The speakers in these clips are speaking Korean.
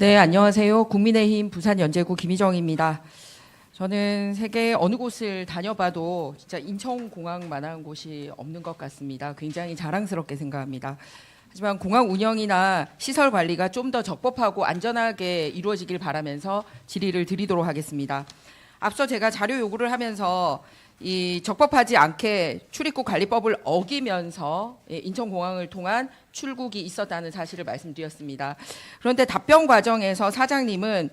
네, 안녕하세요. 국민의힘 부산연제구 김희정입니다. 저는 세계 어느 곳을 다녀봐도 진짜 인천공항만한 곳이 없는 것 같습니다. 굉장히 자랑스럽게 생각합니다. 하지만 공항 운영이나 시설 관리가 좀 더 적법하고 안전하게 이루어지길 바라면서 질의를 드리도록 하겠습니다. 앞서 제가 자료 요구를 하면서 이 적법하지 않게 출입국 관리법을 어기면서 인천공항을 통한 출국이 있었다는 사실을 말씀드렸습니다. 그런데 답변 과정에서 사장님은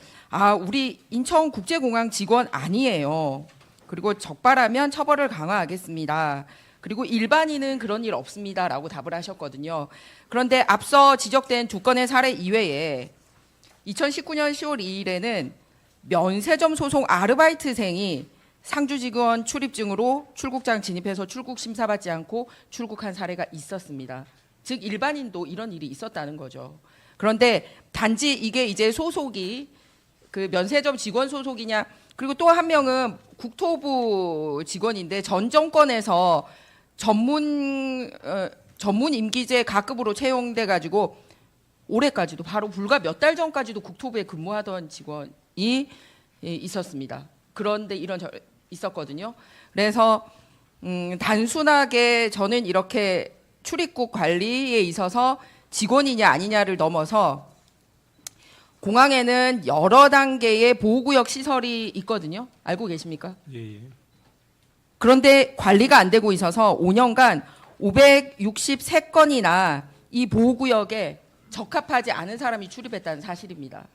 우리 인천국제공항 직원 아니에요. 그리고 적발하면 처벌을 강화하겠습니다. 그리고 일반인은 그런 일 없습니다라고 답을 하셨거든요. 그런데 앞서 지적된 두 건의 사례 이외에 2019년 10월 2일에는 면세점 소송 아르바이트생이 상주 직원 출입증으로 출국장 진입해서 출국 심사받지 않고 출국한 사례가 있었습니다. 즉 일반인도 이런 일이 있었다는 거죠. 그런데 단지 이게 이제 소속이 그 면세점 직원 소속이냐, 그리고 또 한 명은 국토부 직원인데 전 정권에서 전문 임기제 가급으로 채용돼 가지고 올해까지도 바로 불과 몇 달 전까지도 국토부에 근무하던 직원이 있었습니다. 그런데 이런 있었거든요. 그래서 단순하게 저는 이렇게 출입국 관리에 있어서 직원이냐 아니냐를 넘어서 공항에는 여러 단계의 보호구역 시설이 있거든요. 알고 계십니까? 예. 그런데 관리가 안 되고 있어서 5년간 563건이나 이 보호구역에 적합하지 않은 사람이 출입했다는 사실입니다.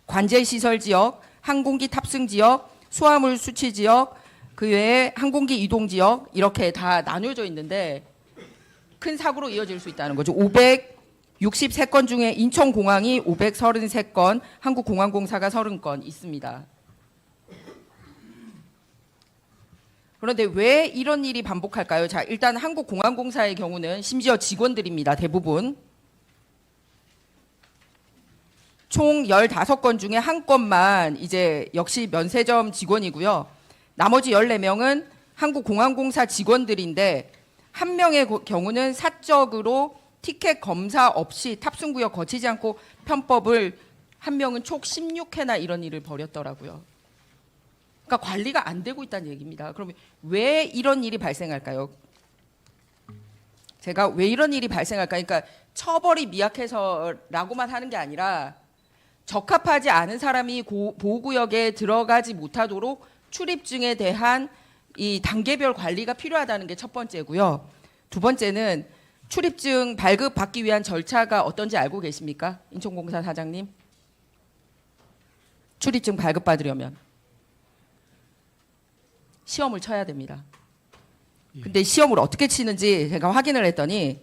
관제시설 지역, 항공기 탑승 지역, 수화물 수치 지역, 그 외에 항공기 이동 지역 이렇게 다 나뉘어져 있는데 큰 사고로 이어질 수 있다는 거죠. 563건 중에 인천공항이 533건, 한국공항공사가 30건 있습니다. 그런데 왜 이런 일이 반복할까요? 자, 일단 한국공항공사의 경우는 심지어 직원들입니다. 대부분. 총 15건 중에 한 건만 이제 역시 면세점 직원이고요. 나머지 14명은 한국공항공사 직원들인데 한 명의 경우는 사적으로 티켓 검사 없이 탑승구역 거치지 않고 편법을 한 명은 총 16회나 이런 일을 벌였더라고요. 그러니까 관리가 안 되고 있다는 얘기입니다. 그러면 왜 이런 일이 발생할까요? 제가 왜 이런 일이 발생할까? 그러니까 처벌이 미약해서라고만 하는 게 아니라 적합하지 않은 사람이 보호구역에 들어가지 못하도록 출입증에 대한 이 단계별 관리가 필요하다는 게 첫 번째고요. 두 번째는 출입증 발급받기 위한 절차가 어떤지 알고 계십니까? 인천공사 사장님. 출입증 발급받으려면 시험을 쳐야 됩니다. 근데 시험을 어떻게 치는지 제가 확인을 했더니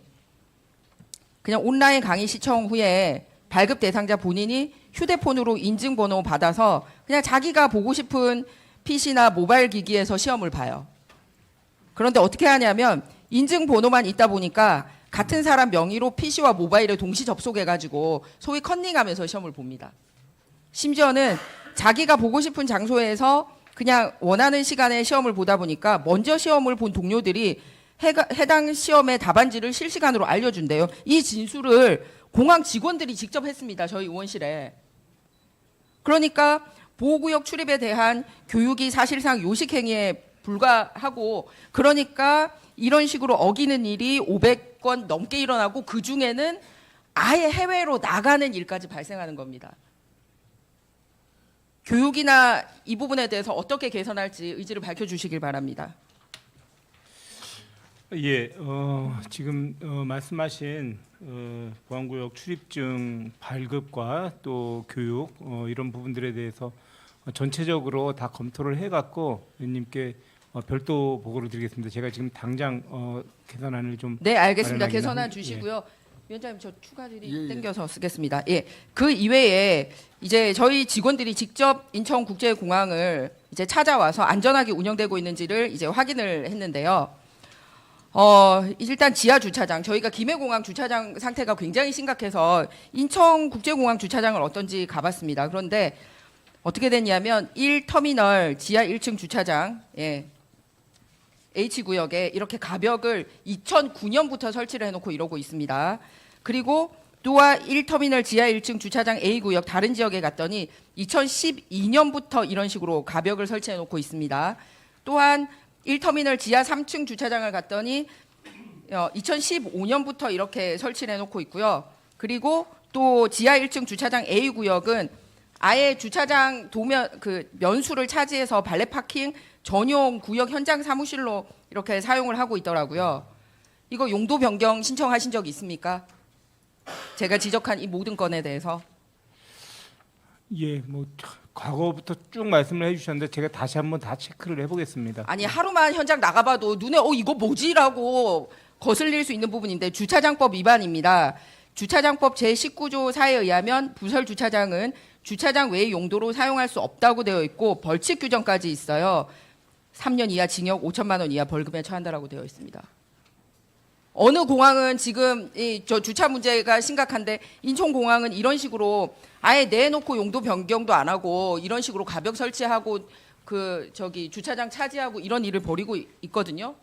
그냥 온라인 강의 시청 후에 발급 대상자 본인이 휴대폰으로 인증번호 받아서 그냥 자기가 보고 싶은 PC나 모바일 기기에서 시험을 봐요. 그런데 어떻게 하냐면 인증번호만 있다 보니까 같은 사람 명의로 PC와 모바일에 동시 접속해가지고 소위 컨닝하면서 시험을 봅니다. 심지어는 자기가 보고 싶은 장소에서 그냥 원하는 시간에 시험을 보다 보니까 먼저 시험을 본 동료들이 해당 시험의 답안지를 실시간으로 알려준대요. 이 진술을 공항 직원들이 직접 했습니다. 저희 의원실에. 그러니까 보호구역 출입에 대한 교육이 사실상 요식행위에 불과하고, 그러니까 이런 식으로 어기는 일이 500건 넘게 일어나고 그중에는 아예 해외로 나가는 일까지 발생하는 겁니다. 교육이나 이 부분에 대해서 어떻게 개선할지 의지를 밝혀주시길 바랍니다. 예, 지금 말씀하신 보안구역 출입증 발급과 또 교육 이런 부분들에 대해서 전체적으로 다 검토를 해갖고 의원님께 별도 보고를 드리겠습니다. 제가 지금 당장 개선안을 좀 네, 알겠습니다. 마련하긴 개선안 예. 주시고요. 위원장님 저 추가 질의 땡겨서 쓰겠습니다. 예, 그 이외에 이제 저희 직원들이 직접 인천국제공항을 이제 찾아와서 안전하게 운영되고 있는지를 이제 확인을 했는데요. 일단 지하 주차장, 저희가 김해공항 주차장 상태가 굉장히 심각해서 인천국제공항 주차장을 어떤지 가봤습니다. 그런데 어떻게 됐냐면 1터미널 지하 1층 주차장, H구역에 이렇게 가벽을 2009년부터 설치를 해놓고 이러고 있습니다. 그리고 또한 1터미널 지하 1층 주차장 A구역 다른 지역에 갔더니 2012년부터 이런 식으로 가벽을 설치해 놓고 있습니다. 또한 1터미널 지하 3층 주차장을 갔더니 2015년부터 이렇게 설치를 해놓고 있고요. 그리고 또 지하 1층 주차장 A구역은 아예 주차장 도면 그 면수를 차지해서 발레 파킹 전용 구역 현장 사무실로 이렇게 사용을 하고 있더라고요. 이거 용도 변경 신청하신 적 있습니까? 제가 지적한 이 모든 건에 대해서. 예, 뭐 과거부터 쭉 말씀을 해주셨는데 제가 다시 한번 다 체크를 해보겠습니다. 아니 하루만 현장 나가봐도 눈에 이거 뭐지라고 거슬릴 수 있는 부분인데 주차장법 위반입니다. 주차장법 제19조 4에 의하면 부설 주차장은 주차장 외의 용도로 사용할 수 없다고 되어 있고 벌칙 규정까지 있어요. 3년 이하 징역 5천만 원 이하 벌금에 처한다라고 되어 있습니다. 어느 공항은 지금 저 주차 문제가 심각한데 인천공항은 이런 식으로 아예 내놓고 용도 변경도 안 하고 이런 식으로 가벽 설치하고 주차장 차지하고 이런 일을 벌이고 있거든요.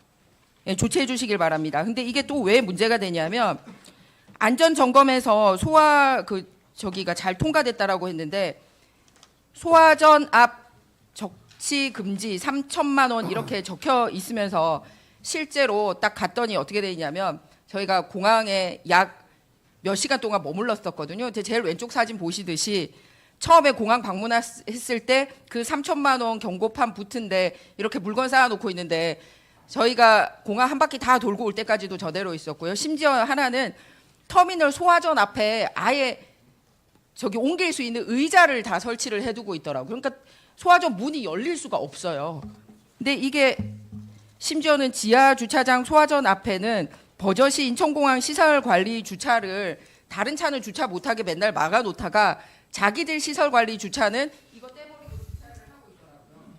예, 조치해 주시길 바랍니다. 근데 이게 또 왜 문제가 되냐면 안전 점검에서 저기가 잘 통과됐다라고 했는데 소화전 앞 적치 금지 3천만 원 이렇게 적혀 있으면서 실제로 딱 갔더니 어떻게 되냐면 저희가 공항에 약 몇 시간 동안 머물렀었거든요. 제일 왼쪽 사진 보시듯이 처음에 공항 방문했을 때 그 3천만 원 경고판 붙은데 이렇게 물건 쌓아놓고 있는데 저희가 공항 한 바퀴 다 돌고 올 때까지도 저대로 있었고요. 심지어 하나는 터미널 소화전 앞에 아예 저기 옮길 수 있는 의자를 다 설치를 해두고 있더라고요. 그러니까 소화전 문이 열릴 수가 없어요. 근데 이게 심지어는 지하 주차장 소화전 앞에는 버젓이 인천공항 시설관리 주차를 다른 차는 주차 못하게 맨날 막아놓다가 자기들 시설관리 주차는 이거 떼버리고 주차를 하고 있더라고요.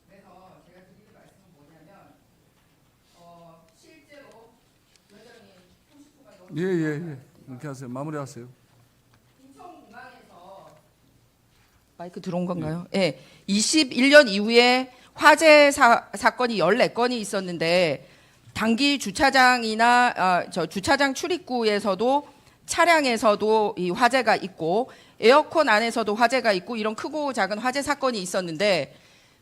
그래서 제가 드리는 말씀은 뭐냐면 실제로 위원장님 30분간 예. 이렇게 하세요. 마무리하세요. 인천공항에서 마이크 들어온 건가요? 예. 21년 이후에 화재 사건이 14건이 있었는데 단기 주차장이나 주차장 출입구에서도 차량에서도 이 화재가 있고 에어컨 안에서도 화재가 있고 이런 크고 작은 화재 사건이 있었는데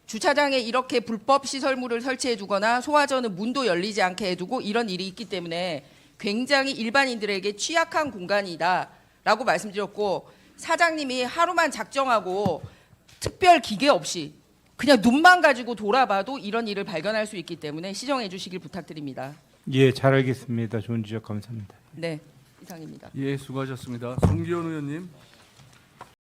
주차장에 이렇게 불법 시설물을 설치해 두거나 소화전은 문도 열리지 않게 해두고 이런 일이 있기 때문에 굉장히 일반인들에게 취약한 공간이다라고 말씀드렸고 사장님이 하루만 작정하고 특별 기계 없이 그냥 눈만 가지고 돌아봐도 이런 일을 발견할 수 있기 때문에 시정해 주시길 부탁드립니다. 예, 잘 알겠습니다. 좋은 지적 감사합니다. 네, 이상입니다. 예, 수고하셨습니다. 송기현 의원님.